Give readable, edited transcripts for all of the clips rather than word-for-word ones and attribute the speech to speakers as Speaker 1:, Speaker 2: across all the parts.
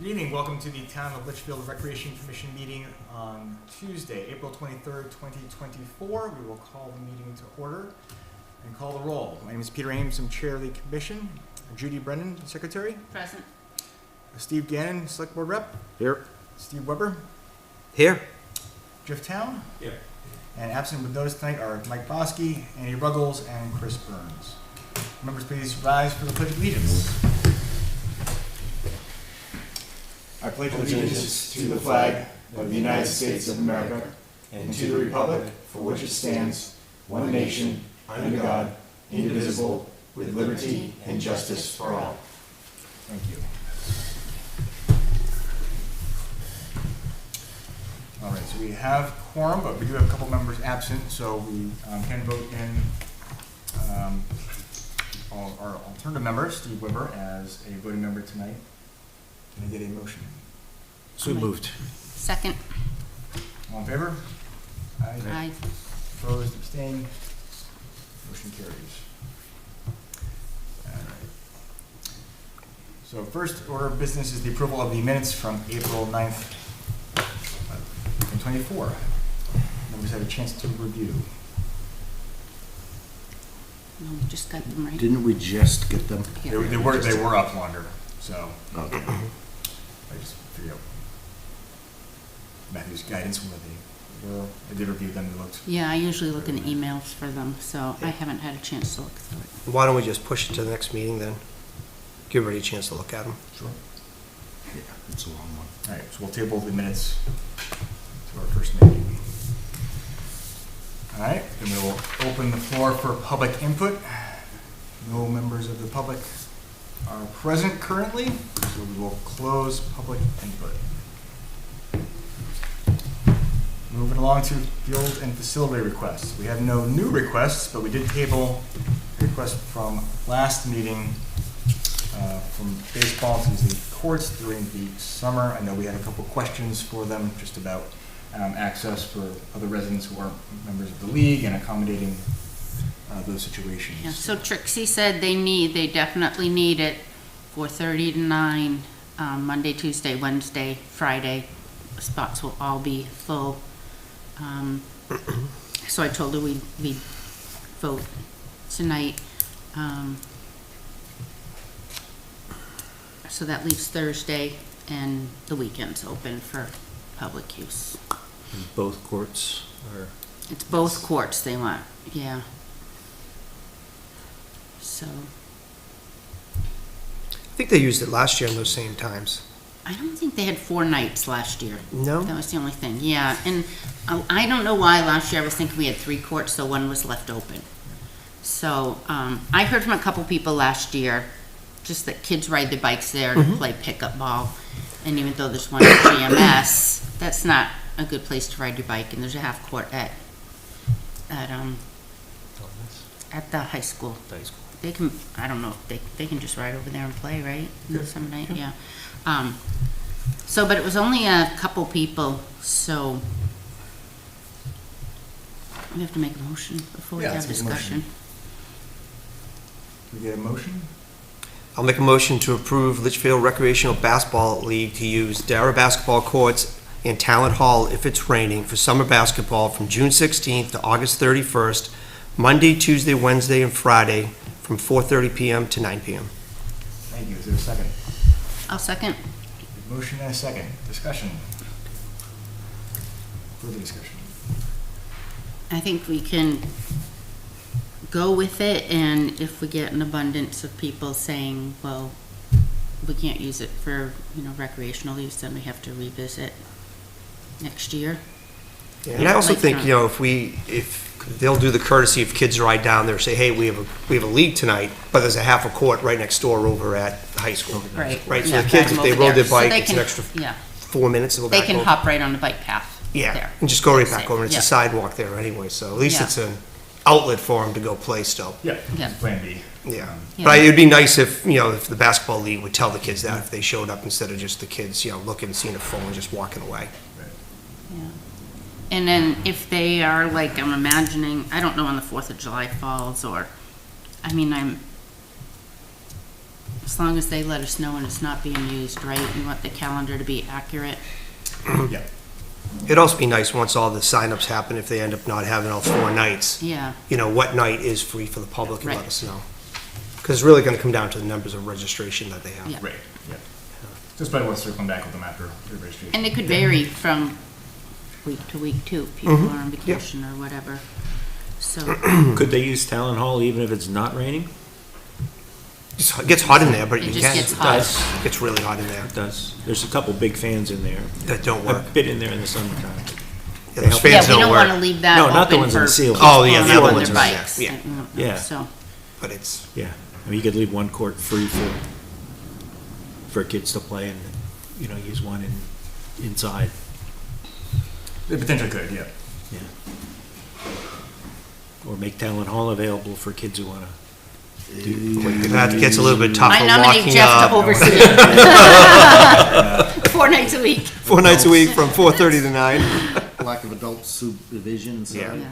Speaker 1: Good evening. Welcome to the Town of Litchfield Recreation Commission meeting on Tuesday, April 23rd, 2024. We will call the meeting to order and call the roll. My name is Peter Ames. I'm chair of the commission. Judy Brennan, secretary.
Speaker 2: Present.
Speaker 1: Steve Gannon, select board rep.
Speaker 3: Here.
Speaker 1: Steve Weber.
Speaker 3: Here.
Speaker 1: Jeff Town.
Speaker 3: Here.
Speaker 1: And absent with notice tonight are Mike Bosky, Andy Ruggles, and Chris Burns. Members, please rise for the Pledge of Allegiance. I pledge allegiance to the flag of the United States of America and to the republic for which it stands, one nation, under God, indivisible, with liberty and justice for all. Thank you. All right, so we have quorum, but we do have a couple members absent, so we can vote in all our alternative members, Steve Weber as a voting member tonight. Can I get a motion?
Speaker 3: So moved.
Speaker 2: Second.
Speaker 1: All in favor?
Speaker 2: Aye.
Speaker 1: Opposed, abstained, motion carries. All right. So first order of business is the approval of the minutes from April 9th, 2024. Members had a chance to review.
Speaker 2: No, we just got them right.
Speaker 3: Didn't we just get them?
Speaker 2: Yeah.
Speaker 1: They were up longer, so
Speaker 3: Okay.
Speaker 1: I just figured out Matthew's guidance when they were. I did review them. They looked.
Speaker 2: Yeah, I usually look in emails for them, so I haven't had a chance to look through it.
Speaker 4: Why don't we just push it to the next meeting then? Give everybody a chance to look at them.
Speaker 1: Sure.
Speaker 3: Yeah, it's a long one.
Speaker 1: All right, so we'll table the minutes to our first meeting. All right, then we will open the floor for public input. No members of the public are present currently, so we will close public input. Moving along to field and facility requests. We have no new requests, but we did table a request from last meeting from baseball to the courts during the summer. I know we had a couple questions for them just about access for other residents who aren't members of the league and accommodating those situations.
Speaker 2: Yeah, so Trixie said they definitely need it 4:30 to 9, Monday, Tuesday, Wednesday, Friday. Spots will all be full. So I told her we'd vote tonight. So that leaves Thursday and the weekends open for public use.
Speaker 3: Both courts are.
Speaker 2: It's both courts they want, yeah. So,
Speaker 4: I think they used it last year in those same times.
Speaker 2: I don't think they had 4 nights last year.
Speaker 4: No?
Speaker 2: That was the only thing, yeah. And I don't know why last year I was thinking we had 3 courts, so 1 was left open. So, I heard from a couple people last year, just that kids ride their bikes there to play pickup ball. And even though there's one at GMS, that's not a good place to ride your bike. And there's a half court at the high school. They can, I don't know, if they can just ride over there and play, right?
Speaker 1: Yeah.
Speaker 2: Some night, yeah. So, but it was only a couple people, so we have to make a motion before we
Speaker 1: Yeah,
Speaker 2: have
Speaker 1: let's make a motion.
Speaker 2: discussion.
Speaker 1: Can we get a motion?
Speaker 4: I'll make a motion to approve Litchfield Recreational Basketball League to use Dara basketball courts and Talent Hall if it's raining for summer basketball from June 16th to August 31st, Monday, Tuesday, Wednesday, and Friday from 4:30 p.m. to 9 p.m.
Speaker 1: Thank you. Is there a second?
Speaker 2: I'll second.
Speaker 1: Motion and a second. Discussion. Further discussion.
Speaker 2: I think we can go with it, and if we get an abundance of people saying, well, we can't use it for, recreational use, then we have to revisit next year.
Speaker 4: Yeah, and I also
Speaker 2: Like,
Speaker 4: think, if they'll do the courtesy if kids ride down there, say, hey, we have a league tonight, but there's a half a court right next door over at the high school.
Speaker 2: Right.
Speaker 4: Right, so
Speaker 2: Yeah,
Speaker 4: the kids,
Speaker 2: guide
Speaker 4: if they
Speaker 2: them
Speaker 4: rode
Speaker 2: over
Speaker 4: their
Speaker 2: there. So
Speaker 4: bike,
Speaker 2: they
Speaker 4: it's an
Speaker 2: can-
Speaker 4: extra
Speaker 2: Yeah,
Speaker 4: 4 minutes to go
Speaker 2: they
Speaker 4: back
Speaker 2: can
Speaker 4: over.
Speaker 2: hop right on the bike path.
Speaker 4: Yeah,
Speaker 2: there.
Speaker 4: and just go right
Speaker 2: That's
Speaker 4: back
Speaker 2: it,
Speaker 4: over. It's
Speaker 2: yeah.
Speaker 4: a sidewalk there anyway, so at least
Speaker 2: Yeah.
Speaker 4: it's an outlet for them to go play still.
Speaker 1: Yeah.
Speaker 2: Yeah.
Speaker 1: Plan B.
Speaker 4: Yeah.
Speaker 2: Yeah.
Speaker 4: But it'd be nice if, if the basketball league would tell the kids that if they showed up instead of just the kids, looking, seeing a phone and just walking away.
Speaker 2: Yeah. And then if they are like, I'm imagining, I don't know when the 4th of July falls, or, As long as they let us know when it's not being used, right? You want the calendar to be accurate.
Speaker 1: Yeah.
Speaker 4: It'd also be nice, once all the signups happen, if they end up not having all 4 nights,
Speaker 2: Yeah,
Speaker 4: you know, what night is free for the public and let
Speaker 2: Right.
Speaker 4: us know. Because it's really gonna come down to the numbers of registration that they have.
Speaker 2: Yeah.
Speaker 1: Right, yeah. Just probably worth circling back with them after the registration.
Speaker 2: and it could vary from week to week too. People
Speaker 4: Mhm.
Speaker 2: are on vacation or whatever. So,
Speaker 3: Could they use Talon Hall even if it's not raining?
Speaker 4: It gets hot in there, but
Speaker 2: It
Speaker 4: you
Speaker 2: just
Speaker 4: can.
Speaker 2: gets hot.
Speaker 4: It gets really hot in there.
Speaker 3: It does. There's a couple big fans in there.
Speaker 4: That don't work.
Speaker 3: I've been in there in the summertime.
Speaker 4: Yeah, those
Speaker 2: yeah,
Speaker 4: fans
Speaker 2: we
Speaker 4: don't
Speaker 2: don't want to
Speaker 4: work,
Speaker 2: leave that
Speaker 3: No, not the
Speaker 2: open
Speaker 3: ones in
Speaker 2: for
Speaker 3: the ceiling.
Speaker 2: kids
Speaker 4: Oh, yeah,
Speaker 2: pulling
Speaker 4: the
Speaker 2: up
Speaker 4: other
Speaker 2: on
Speaker 4: ones
Speaker 2: their
Speaker 4: in there,
Speaker 2: bikes.
Speaker 4: yeah.
Speaker 3: Yeah.
Speaker 2: So,
Speaker 4: but it's,
Speaker 3: Yeah, I mean, you could leave one court free for kids to play and, you know, use one inside.
Speaker 1: It potentially could, yeah.
Speaker 3: Yeah. Or make Talon Hall available for kids who wanna do.
Speaker 4: that gets a little bit tougher
Speaker 2: I nominate
Speaker 4: walking,
Speaker 2: Jeff to oversee it. 4 nights a week.
Speaker 4: 4 nights a week from 4:30 to 9.
Speaker 5: Lack of adult supervision, so.
Speaker 4: Yeah.
Speaker 2: Yeah.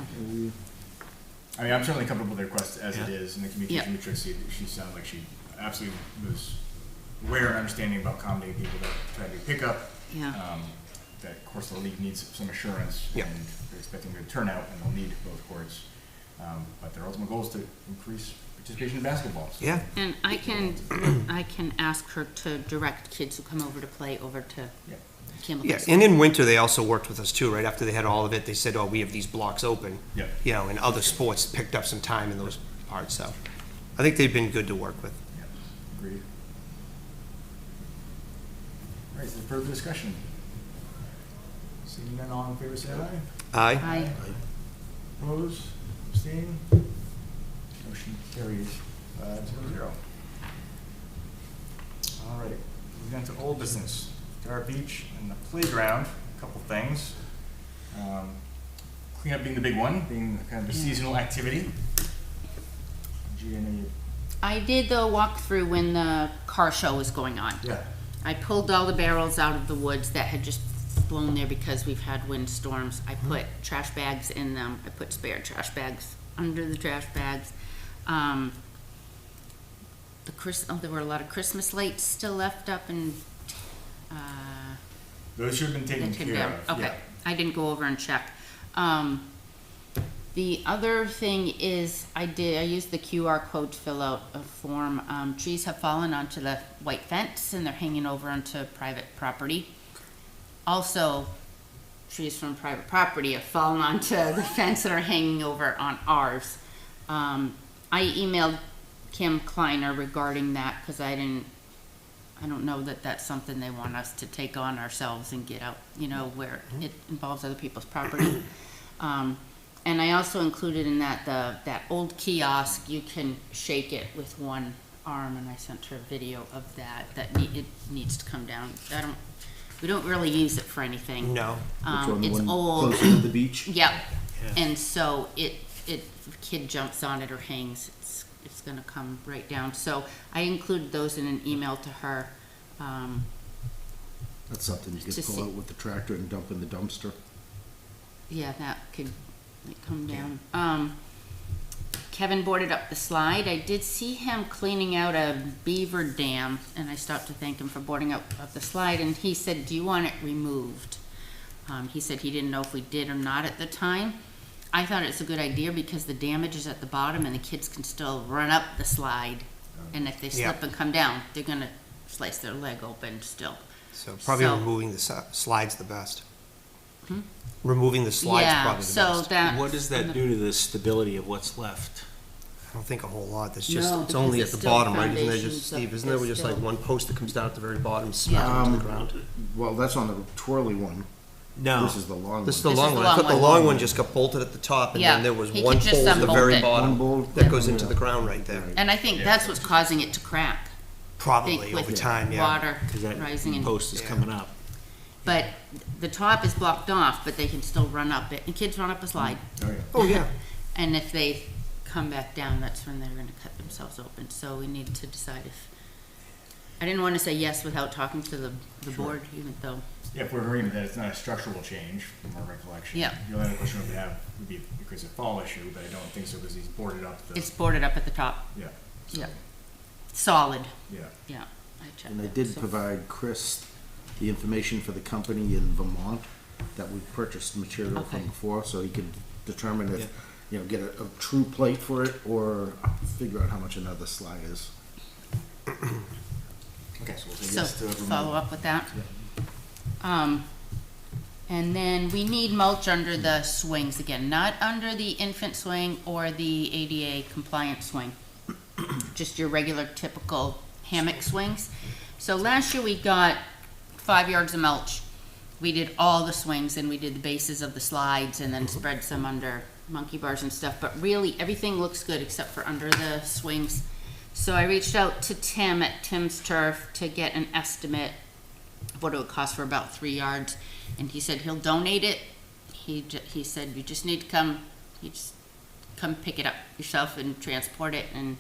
Speaker 1: I mean, I'm certainly comfortable with the request as it
Speaker 3: Yeah.
Speaker 1: is, and the communication with Trixie, she sounded like she absolutely was aware and understanding about accommodating people that try to do pickup.
Speaker 2: Yeah.
Speaker 1: That, of course, the league needs some assurance,
Speaker 4: Yeah.
Speaker 1: and they're expecting good turnout, and they'll need both courts. But their ultimate goal is to increase participation in basketball. So
Speaker 4: Yeah,
Speaker 2: And I can ask her to direct kids who come over to play over to
Speaker 1: Yeah.
Speaker 2: Campbell.
Speaker 4: yeah, and in winter, they also worked with us too, right after they had all of it, they said, oh, we have these blocks open.
Speaker 1: Yeah.
Speaker 4: You know, and other sports picked up some time in those parts, so I think they've been good to work with.
Speaker 1: Yeah, agreed. All right, is there further discussion? Seeing none, all in favor, say aye.
Speaker 4: Aye?
Speaker 2: Aye.
Speaker 1: Opposed, abstained? Motion carries 5-0. All right, moving on to old business. Dara Beach and the playground, a couple things. Cleanup being the big one, being kind of a seasonal activity. Gee, I know you,
Speaker 2: I did the walkthrough when the car show was going on.
Speaker 1: yeah,
Speaker 2: I pulled all the barrels out of the woods that had just blown there because we've had windstorms. I put trash bags in them. I put spare trash bags under the trash bags. There were a lot of Christmas lights still left up and,
Speaker 1: those should have been taken
Speaker 2: taken
Speaker 1: care
Speaker 2: down.
Speaker 1: of,
Speaker 2: Okay,
Speaker 1: yeah.
Speaker 2: I didn't go over and check. The other thing is, I used the QR code to fill out a form. Trees have fallen onto the white fence and they're hanging over onto private property. Also, trees from private property have fallen onto the fence that are hanging over on ours. I emailed Kim Kleiner regarding that because I don't know that that's something they want us to take on ourselves and get out, you know, where it involves other people's property. And I also included in that that old kiosk, you can shake it with one arm, and I sent her a video of that, it needs to come down. We don't really use it for anything.
Speaker 4: No.
Speaker 2: It's
Speaker 5: One
Speaker 2: old.
Speaker 5: closer to the beach?
Speaker 2: Yep.
Speaker 3: Yeah.
Speaker 2: And so if a kid jumps on it or hangs, it's gonna come right down. So I included those in an email to her.
Speaker 5: That's something you
Speaker 2: To
Speaker 5: could
Speaker 2: see.
Speaker 5: pull out with the tractor and dump in the dumpster.
Speaker 2: Yeah, that could come down. Kevin boarded up the slide. I did see him cleaning out a beaver dam, and I stopped to thank him for boarding up the slide, and he said, do you want it removed? He said he didn't know if we did or not at the time. I thought it's a good idea because the damage is at the bottom and the kids can still run up the slide. And if they slip
Speaker 4: Yeah.
Speaker 2: and come down, they're gonna slice their leg open still.
Speaker 4: So probably
Speaker 2: So-
Speaker 4: removing the slides the best. Removing the slides
Speaker 2: Yeah,
Speaker 4: probably the
Speaker 2: so
Speaker 4: best.
Speaker 2: that.
Speaker 3: What does that do to the stability of what's left?
Speaker 4: I don't think a whole lot, there's just,
Speaker 2: No,
Speaker 4: it's only at
Speaker 2: because
Speaker 4: the
Speaker 2: it's still
Speaker 4: bottom, right? Isn't there
Speaker 2: foundations
Speaker 4: just,
Speaker 2: up-
Speaker 4: Steve, isn't there
Speaker 2: it's
Speaker 4: just like
Speaker 2: still-
Speaker 4: one post that comes down at the very bottom,
Speaker 2: Yeah.
Speaker 4: smacked into the ground?
Speaker 5: Well, that's on the twirly one.
Speaker 3: No.
Speaker 5: This is the long
Speaker 4: This is
Speaker 5: one.
Speaker 4: the
Speaker 2: This
Speaker 4: long
Speaker 2: is the
Speaker 4: one, I
Speaker 2: long
Speaker 4: thought the
Speaker 2: one.
Speaker 4: long one just got bolted at the top, and
Speaker 2: Yeah,
Speaker 4: then there was
Speaker 2: he
Speaker 4: one
Speaker 2: could just
Speaker 4: pole at the very
Speaker 2: unbolt it.
Speaker 4: bottom
Speaker 5: One bolt
Speaker 4: that goes
Speaker 5: and,
Speaker 4: into the ground right there.
Speaker 5: Right.
Speaker 2: And I think that's what's causing it to crack.
Speaker 4: Probably
Speaker 2: Think
Speaker 4: over
Speaker 2: with
Speaker 4: time, yeah.
Speaker 2: Water
Speaker 3: Because that
Speaker 2: rising and,
Speaker 3: post is
Speaker 4: Yeah.
Speaker 3: coming up.
Speaker 2: but the top is blocked off, but they can still run up it, and kids run up a slide.
Speaker 1: Oh, yeah.
Speaker 4: Oh, yeah.
Speaker 2: And if they come back down, that's when they're gonna cut themselves open, so we need to decide if, I didn't wanna say yes without talking to the
Speaker 1: Sure.
Speaker 2: board, even though,
Speaker 1: Yeah, if we're agreeing that it's not a structural change from our recollection.
Speaker 2: Yeah.
Speaker 1: The only other question we would have would be because of fall issue, but I don't think so because he's boarded up the,
Speaker 2: it's boarded up at the top,
Speaker 1: yeah. so-
Speaker 2: yeah. solid,
Speaker 1: Yeah.
Speaker 2: yeah. I checked
Speaker 5: And I
Speaker 2: that,
Speaker 5: did
Speaker 2: so-
Speaker 5: provide Chris the information for the company in Vermont that we purchased material
Speaker 2: Okay.
Speaker 5: from before, so he could determine
Speaker 3: Yeah.
Speaker 5: if, get a true plate for it or figure out how much another slag is.
Speaker 1: Okay, so we'll say
Speaker 2: So
Speaker 1: yes to Vermont.
Speaker 2: follow up with that. And then we need mulch under the swings again, not under the infant swing or the ADA compliant swing. Just your regular typical hammock swings. So last year we got 5 yards of mulch. We did all the swings and we did the bases of the slides and then spread some under monkey bars and stuff. But really, everything looks good except for under the swings. So I reached out to Tim at Tim's Turf to get an estimate of what it would cost for about 3 yards. And he said he'll donate it. He said you just need to come pick it up yourself and transport it. And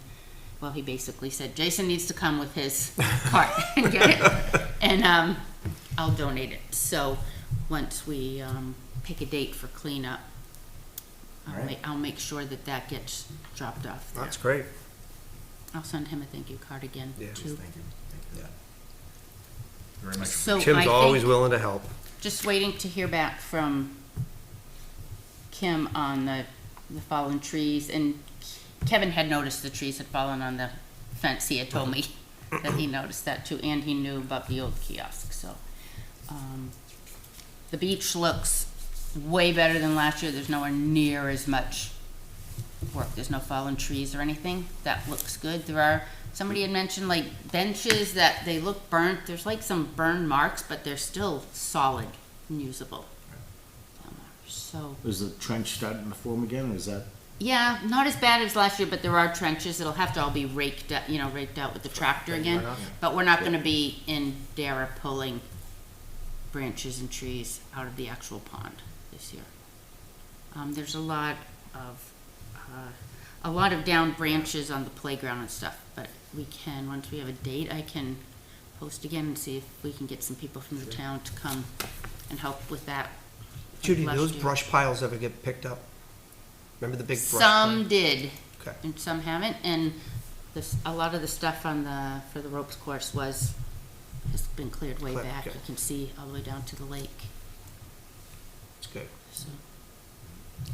Speaker 2: well, he basically said Jason needs to come with his cart and get it. And I'll donate it. So once we pick a date for cleanup,
Speaker 1: Right.
Speaker 2: I'll make sure that gets dropped off there.
Speaker 4: That's great.
Speaker 2: I'll send him a thank you card again,
Speaker 4: Yeah.
Speaker 2: too.
Speaker 1: Thank you. Thank you. Very much.
Speaker 2: So
Speaker 4: Tim's
Speaker 2: I
Speaker 4: always
Speaker 2: think,
Speaker 4: willing to help.
Speaker 2: just waiting to hear back from Kim on the fallen trees, and Kevin had noticed the trees had fallen on the fence. He had told me that he noticed that too, and he knew about the old kiosk, so. The beach looks way better than last year. There's nowhere near as much work. There's no fallen trees or anything. That looks good. There are, somebody had mentioned like benches that they look burnt. There's like some burn marks, but they're still solid and usable. So,
Speaker 5: Is the trench starting to form again, or is that?
Speaker 2: yeah, not as bad as last year, but there are trenches. It'll have to all be raked out with the tractor again. But we're not gonna be in Dara pulling branches and trees out of the actual pond this year. There's a lot of down branches on the playground and stuff, but we can, once we have a date, I can post again and see if we can get some people from the town to come and help with that.
Speaker 4: Judy,
Speaker 2: Last
Speaker 4: those
Speaker 2: year.
Speaker 4: brush piles ever get picked up? Remember the big brush?
Speaker 2: Some did,
Speaker 4: Okay.
Speaker 2: and some haven't, and a lot of the stuff for the ropes course has been cleared way
Speaker 4: Cleared,
Speaker 2: back.
Speaker 4: okay.
Speaker 2: You can see all the way down to the lake.
Speaker 4: It's good.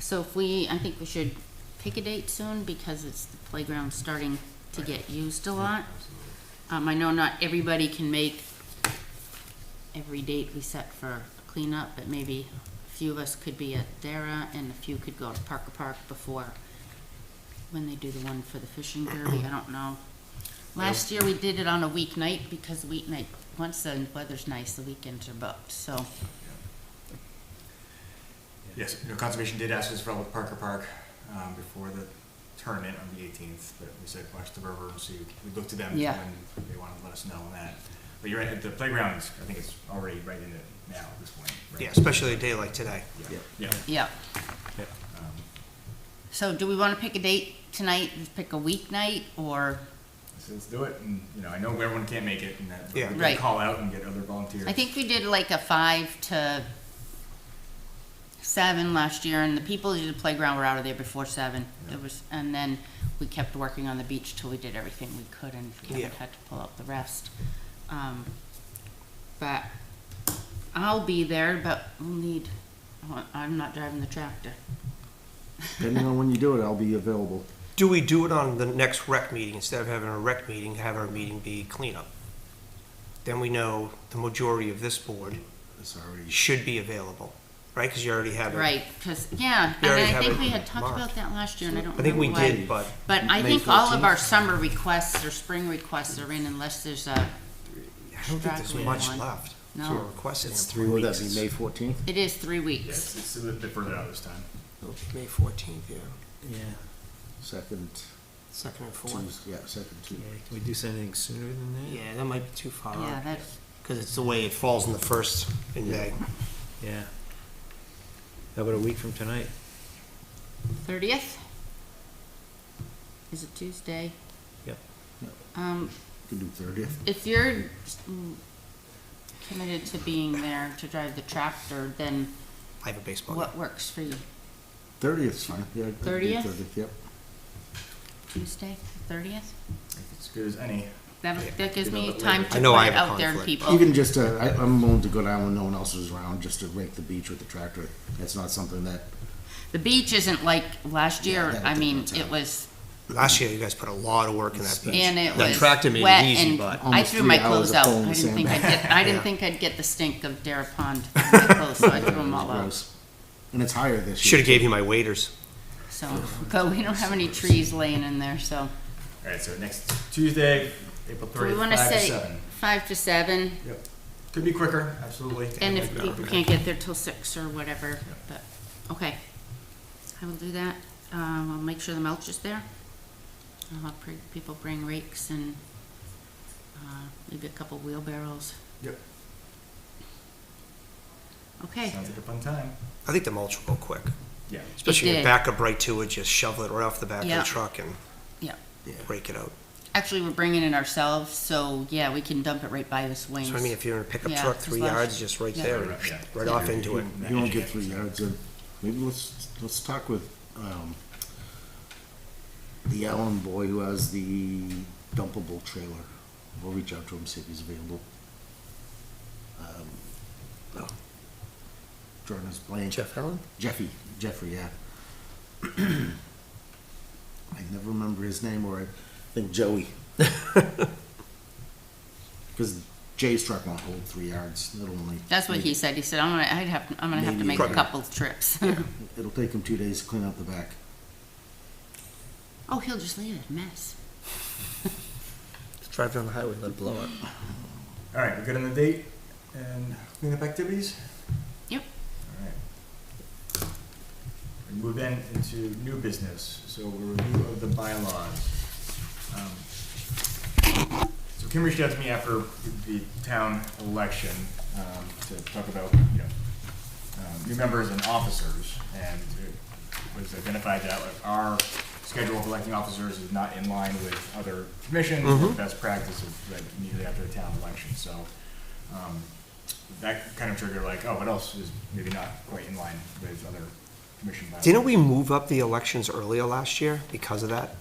Speaker 2: So I think we should pick a date soon because the playground's starting to get used a lot. I know not everybody can make every date we set for cleanup, but maybe a few of us could be at Dara and a few could go to Parker Park before when they do the one for the fishing derby. I don't know. Last year we did it on a weeknight because once the weather's nice, the weekends are booked, so.
Speaker 1: Yes, conservation did ask us for help with Parker Park before the tournament on the 18th, but we said watch the river and see. We looked to them
Speaker 2: Yeah.
Speaker 1: when they wanted to let us know on that. But you're right, the playground, I think it's already right in it now at this point. Right?
Speaker 4: Yeah, especially a day like today.
Speaker 1: Yeah. Yeah.
Speaker 2: Yeah.
Speaker 1: Um,
Speaker 2: So do we want to pick a date tonight, just pick a weeknight, or,
Speaker 1: So let's do it, and, I know everyone can't make it, and that, we
Speaker 4: Yeah.
Speaker 1: can
Speaker 2: Right.
Speaker 1: call out and get other volunteers.
Speaker 2: I think we did like a 5 to 7 last year, and the people who did the playground were out of there before 7. And then we kept working on the beach till we did everything we could, and Kevin
Speaker 4: Yeah.
Speaker 2: had to pull out the rest. But I'll be there, but I'm not driving the tractor.
Speaker 5: Depending on when you do it, I'll be available.
Speaker 4: Do we do it on the next rec meeting? Instead of having a rec meeting, have our meeting be cleanup? Then we know the majority of this board
Speaker 5: It's already.
Speaker 4: should be available, right? Because you already have it.
Speaker 2: Right, because, yeah,
Speaker 4: We
Speaker 2: and
Speaker 4: already
Speaker 2: I
Speaker 4: have
Speaker 2: think
Speaker 4: it
Speaker 2: we had talked
Speaker 4: marked.
Speaker 2: about that last year, and I don't
Speaker 4: I think we
Speaker 2: remember why.
Speaker 4: did, but
Speaker 2: But I
Speaker 5: May
Speaker 2: think all of
Speaker 5: 14th?
Speaker 2: our summer requests or spring requests are in unless there's a,
Speaker 4: I don't think there's
Speaker 2: Straggling
Speaker 4: much
Speaker 2: one.
Speaker 4: left.
Speaker 2: No.
Speaker 4: So we're requesting
Speaker 5: It's
Speaker 4: in
Speaker 5: 3,
Speaker 4: 4
Speaker 5: would that
Speaker 4: weeks.
Speaker 5: be May 14th?
Speaker 2: it is 3
Speaker 1: Yeah,
Speaker 2: weeks.
Speaker 1: it's a little bit further out this time.
Speaker 4: Oh, May 14th, yeah.
Speaker 3: Yeah.
Speaker 5: Second
Speaker 4: Second and fourth.
Speaker 5: Tuesday, second
Speaker 3: Yeah,
Speaker 5: Tuesday.
Speaker 3: can we do something sooner than that?
Speaker 4: Yeah, that might be too far
Speaker 2: Yeah,
Speaker 4: out.
Speaker 2: that's,
Speaker 4: Because it's the way it falls in the first in May.
Speaker 3: Yeah. How about a week from tonight?
Speaker 2: 30th? Is it Tuesday?
Speaker 3: Yep.
Speaker 5: Could do 30th.
Speaker 2: If you're committed to being there to drive the tractor, then
Speaker 4: I have a baseball game.
Speaker 2: what works for you?
Speaker 5: 30th's fine, yeah. I could do
Speaker 2: 30th?
Speaker 5: 30th, yep.
Speaker 2: Tuesday, 30th?
Speaker 1: If it's good as any.
Speaker 2: That gives
Speaker 1: Get a
Speaker 2: me
Speaker 1: little bit
Speaker 2: time
Speaker 1: later.
Speaker 2: to
Speaker 4: I know
Speaker 2: put
Speaker 4: I
Speaker 2: it
Speaker 4: have a
Speaker 2: out there to
Speaker 4: conflict.
Speaker 2: people.
Speaker 5: Even just, I'm willing to go down when no one else is around, just to rake the beach with the tractor. That's not something that,
Speaker 2: The beach isn't like last year,
Speaker 5: that
Speaker 2: I mean,
Speaker 5: different
Speaker 2: it
Speaker 5: time.
Speaker 2: was,
Speaker 4: Last year, you guys put a lot of work in that beach.
Speaker 2: and it
Speaker 4: That
Speaker 2: was
Speaker 4: tractor made it
Speaker 2: wet,
Speaker 4: easy,
Speaker 2: and
Speaker 4: but-
Speaker 2: I
Speaker 5: Almost
Speaker 2: threw my
Speaker 5: 3 hours
Speaker 2: clothes
Speaker 5: of
Speaker 2: out.
Speaker 5: pulling
Speaker 2: I
Speaker 5: the
Speaker 2: didn't think I'd
Speaker 5: sand
Speaker 2: get, I didn't
Speaker 4: Yeah.
Speaker 2: think I'd get the stink of Dara Pond from my clothes, so I threw them all out.
Speaker 5: gross. And it's higher this year.
Speaker 4: Should have gave you my waders.
Speaker 2: So, but we don't have any trees laying in there, so.
Speaker 1: All right, so next Tuesday, April
Speaker 2: Do we
Speaker 1: 30th,
Speaker 2: wanna
Speaker 1: 5 to
Speaker 2: say
Speaker 1: 7.
Speaker 2: 5 to 7?
Speaker 1: Yep. Could be quicker, absolutely.
Speaker 2: And if people can't get there till 6 or whatever, but, okay. I will do that. I'll make sure the mulch is there. I'll have people bring rakes and, maybe a couple wheelbarrows.
Speaker 1: Yep.
Speaker 2: Okay,
Speaker 1: Sounds like a fun time.
Speaker 4: I think the mulch will go quick,
Speaker 1: Yeah.
Speaker 4: especially if
Speaker 2: did.
Speaker 4: you back up right to it, just shovel it right off the back of
Speaker 2: Yeah.
Speaker 4: the truck and
Speaker 2: yeah.
Speaker 4: rake it out.
Speaker 2: Actually, we're bringing it ourselves, so yeah, we can dump it right by the swings.
Speaker 4: So I mean, if you're in a pickup
Speaker 2: Yeah,
Speaker 4: truck,
Speaker 2: it's
Speaker 4: 3
Speaker 2: less.
Speaker 4: yards, just right
Speaker 2: Yeah.
Speaker 4: there,
Speaker 1: Right, yeah.
Speaker 4: right off into it.
Speaker 5: You won't get 3 yards in. Maybe let's talk with, the Allen boy who has the dumpable trailer. We'll reach out to him, see if he's available. Jordan is blank.
Speaker 4: Jeff Allen?
Speaker 5: Jeffrey, yeah. I never remember his name, or I think Joey. Because Jay's truck won't hold 3 yards. It'll only.
Speaker 2: That's what he said. He said, I'm gonna have to
Speaker 5: Maybe
Speaker 2: make a
Speaker 5: a-
Speaker 2: couple of trips.
Speaker 5: It'll take him 2 days to clean up the back.
Speaker 2: Oh, he'll just leave it a mess.
Speaker 4: Just drive down the highway, let it blow up.
Speaker 1: All right, we're good on the date and cleanup activities?
Speaker 2: Yep.
Speaker 1: All right. We move then into new business, so a review of the bylaws. So Kim reached out to me after the town election to talk about, new members and officers, and it was identified that our schedule of electing officers is not in line with other commissions or best practices that immediately after a town election, so that kind of triggered like, oh, what else is maybe not quite in line with other commission bylaws?
Speaker 4: Didn't we move up the elections earlier last year because of that?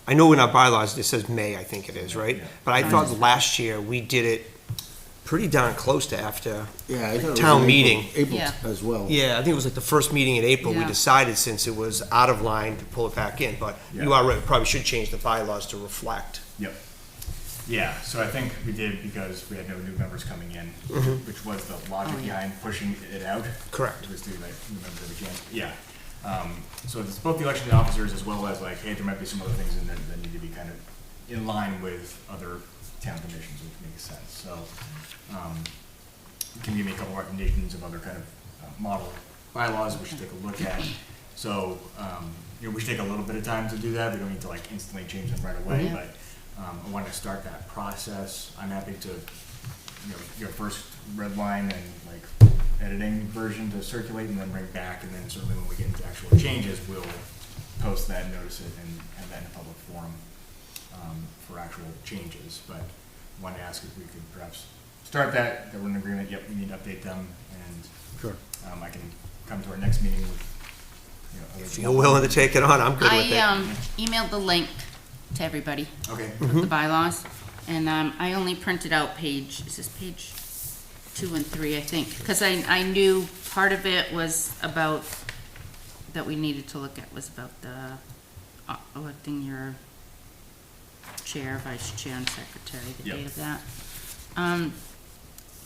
Speaker 4: I know in our bylaws, it says May, I think it is, right?
Speaker 1: Yeah.
Speaker 4: But I thought last year we did it pretty darn close to after.
Speaker 5: Yeah, I thought it was
Speaker 4: Town
Speaker 5: in
Speaker 4: meeting.
Speaker 5: April
Speaker 2: Yeah.
Speaker 5: as well.
Speaker 4: Yeah, I think it was like the first meeting in April, we
Speaker 2: Yeah.
Speaker 4: decided since it was out of line to pull it back in, but you
Speaker 1: Yeah.
Speaker 4: are right, probably should change the bylaws to reflect.
Speaker 1: Yep. Yeah, so I think we did because we had no new members coming in, which was the logic
Speaker 2: Oh, yeah.
Speaker 1: behind pushing it out.
Speaker 4: Correct.
Speaker 1: It was to like new members every chance. Yeah. So it's both the election of the officers as well as like, hey, there might be some other things in there that need to be kind of in line with other town commissions, which makes sense. So, can you give me a couple recommendations of other kind of model bylaws we should take a look at? So, we should take a little bit of time to do that. We don't need to like instantly change them right away,
Speaker 2: Yeah.
Speaker 1: but I want to start that process. I'm happy to, your first red line and like editing version to circulate and then bring back, and then certainly when we get into actual changes, we'll post that, notice it, and have that in a public forum for actual changes. But wanted to ask if we could perhaps start that we're in agreement, yep, we need to update them, and
Speaker 4: Sure.
Speaker 1: I can come to our next meeting with, other.
Speaker 4: If you're willing to take it on, I'm good with it.
Speaker 2: I emailed the link to everybody
Speaker 1: Okay,
Speaker 2: of the bylaws, and I only printed out page 2 and 3, I think, because I knew part of it was about, that we needed to look at was about the electing your chair, vice chair, and secretary, the
Speaker 1: Yep.
Speaker 2: date of that.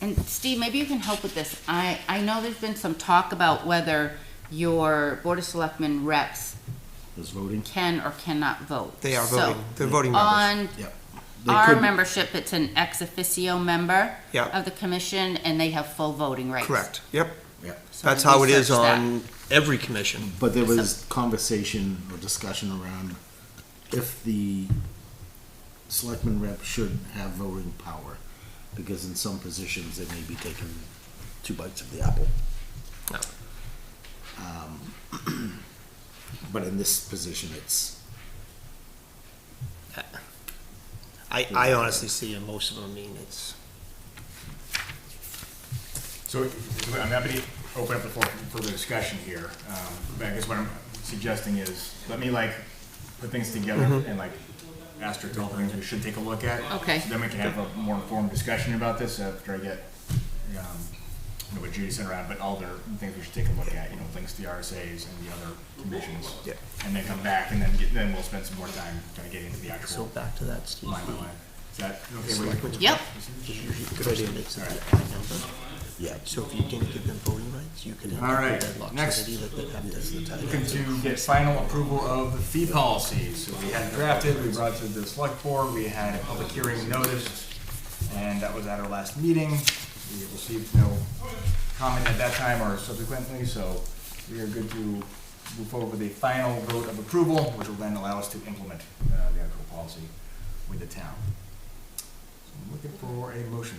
Speaker 2: And Steve, maybe you can help with this. I know there's been some talk about whether your Board of Selectmen reps
Speaker 5: Is voting.
Speaker 2: can or cannot vote.
Speaker 4: They are
Speaker 2: So,
Speaker 4: voting, they're voting members.
Speaker 2: on
Speaker 5: Yep. They
Speaker 2: our
Speaker 5: could-
Speaker 2: membership, it's an ex officio member
Speaker 4: Yeah.
Speaker 2: of the commission, and they have full voting rights.
Speaker 4: Correct, yep.
Speaker 5: Yeah.
Speaker 2: So
Speaker 4: That's
Speaker 2: I
Speaker 4: how it is
Speaker 2: researched that.
Speaker 4: on every commission.
Speaker 5: But there was conversation or discussion around if the selectman rep should have voting power, because in some positions they may be taking 2 bites of the apple.
Speaker 4: No.
Speaker 5: But in this position, it's,
Speaker 4: I honestly see in most of them, I mean, it's,
Speaker 1: so I'm happy to open up the floor for further discussion here. But I guess what I'm suggesting is, let me like put things together and like asterisk all the things we should take a look at.
Speaker 2: Okay.
Speaker 1: So then we can have a more informed discussion about this after I get, you know, what Judy sent around, but all the things we should take a look at, links to the RSAs and the other commissions.
Speaker 4: Yeah.
Speaker 1: And then come back and then we'll spend some more time kind of getting into the
Speaker 4: So
Speaker 1: actual
Speaker 4: back to that, Steve.
Speaker 1: line by line. Is that okay with you?
Speaker 2: Yep.
Speaker 4: Good idea. Yeah, so if you didn't give them voting rights, you could have.
Speaker 1: All right,
Speaker 4: deadlock, so
Speaker 1: next.
Speaker 4: that either they'd have to-
Speaker 1: Looking to get final approval of the fee policies. So we had it drafted, we brought it to the select board, we had a public hearing noticed, and that was at our last meeting. We received no comment at that time or subsequently, so we are good to move forward with a final vote of approval, which will then allow us to implement the actual policy with the town. So I'm looking for a motion.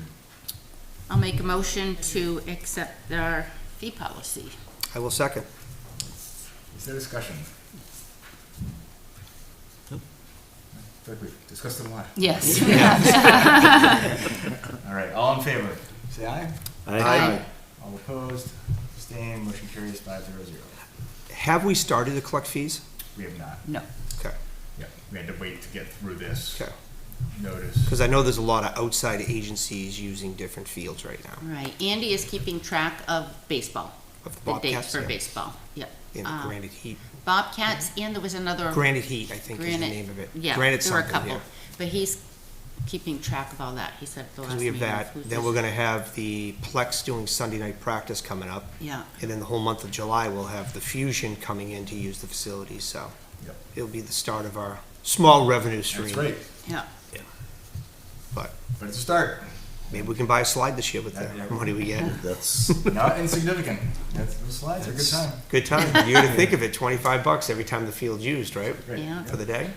Speaker 2: I'll make a motion to accept our fee policy.
Speaker 4: I will second.
Speaker 1: Is there discussion? I feel like we've discussed it a lot.
Speaker 2: Yes.
Speaker 1: All right, all in favor, say aye.
Speaker 2: Aye.
Speaker 1: All opposed, abstained, motion carries 500.
Speaker 4: Have we started to collect fees?
Speaker 1: We have not.
Speaker 2: No.
Speaker 4: Okay,
Speaker 1: Yeah, we had to wait to get through this
Speaker 4: okay.
Speaker 1: notice.
Speaker 4: Because I know there's a lot of outside agencies using different fields right now.
Speaker 2: Right. Andy is keeping track of baseball.
Speaker 4: Of the
Speaker 2: The dates
Speaker 4: Bobcats,
Speaker 2: for
Speaker 4: yeah.
Speaker 2: baseball. Yep.
Speaker 4: In Granite Heat.
Speaker 2: Bobcats, and there was another.
Speaker 4: Granite Heat, I think is the
Speaker 2: Granite-
Speaker 4: name of it.
Speaker 2: Yeah,
Speaker 4: Granite
Speaker 2: there were a
Speaker 4: something,
Speaker 2: couple.
Speaker 4: yeah.
Speaker 2: But he's keeping track of all that. He said at the last
Speaker 4: Because we have
Speaker 2: meeting.
Speaker 4: that,
Speaker 2: who's
Speaker 4: then
Speaker 2: this-
Speaker 4: we're gonna have the Plex doing Sunday night practice coming up.
Speaker 2: Yeah.
Speaker 4: And then the whole month of July, we'll have the Fusion coming in to use the facilities, so
Speaker 1: Yep.
Speaker 4: it'll be the start of our small revenue stream.
Speaker 1: That's right,
Speaker 2: Yeah.
Speaker 4: But
Speaker 1: but it's a start.
Speaker 4: maybe we can buy a slide this year with the
Speaker 1: Yeah.
Speaker 4: money we get.
Speaker 5: That's,
Speaker 1: Not insignificant. Those slides are a good time.
Speaker 4: Good time. You gotta think of it, $25 every time the field's used, right?
Speaker 1: Great.
Speaker 2: Yeah.
Speaker 4: For the day?